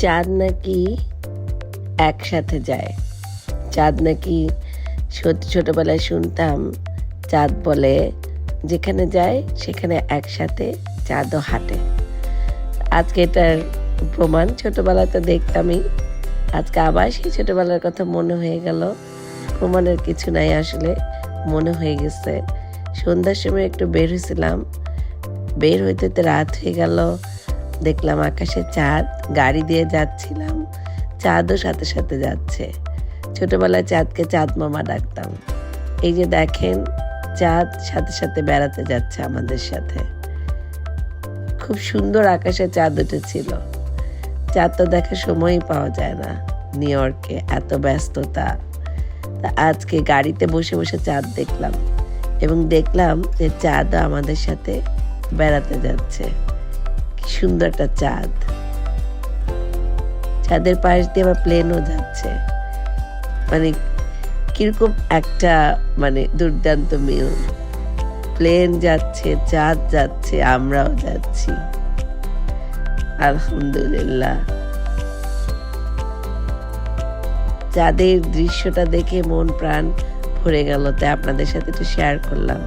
চাঁদ নাকি একসাথে যায়। চাঁদ নাকি ছোটবেলায় শুনতাম চাঁদ বলে যেখানে যায় সেখানে একসাথে চাঁদও হাঁটে। আজকে এটার প্রমাণ ছোটবেলাতে দেখতামই, আজকে আবার সেই ছোটবেলার কথা মনে হয়ে গেল। প্রমাণের কিছু নাই, আসলে মনে হয়ে গেছে। সন্ধ্যার সময় একটু বের হয়েছিলাম, বের হইতে রাত হয়ে গেল। দেখলাম আকাশে চাঁদ, গাড়ি দিয়ে যাচ্ছিলাম, চাঁদও সাথে সাথে যাচ্ছে। ছোটবেলায় চাঁদকে চাঁদ মামা ডাকতাম। এই যে দেখেন, চাঁদ সাথে সাথে বেড়াতে যাচ্ছে আমাদের সাথে। খুব সুন্দর আকাশে চাঁদ উঠেছিল। চাঁদ তো দেখার সময়ই পাওয়া যায় না, নিউ ইয়র্কে এত ব্যস্ততা। তা আজকে গাড়িতে বসে বসে চাঁদ দেখলাম এবং দেখলাম যে চাঁদও আমাদের সাথে বেড়াতে যাচ্ছে। কি সুন্দর একটা চাঁদ। চাঁদের পাশ দিয়ে আবার প্লেনও যাচ্ছে। মানে কিরকম একটা দুর্দান্ত মিল। প্লেন যাচ্ছে, চাঁদ যাচ্ছে, আমরাও যাচ্ছি। আলহামদুলিল্লাহ। চাঁদের দৃশ্যটা দেখে মন প্রাণ ভরে গেল, তাই আপনাদের সাথে একটু শেয়ার করলাম।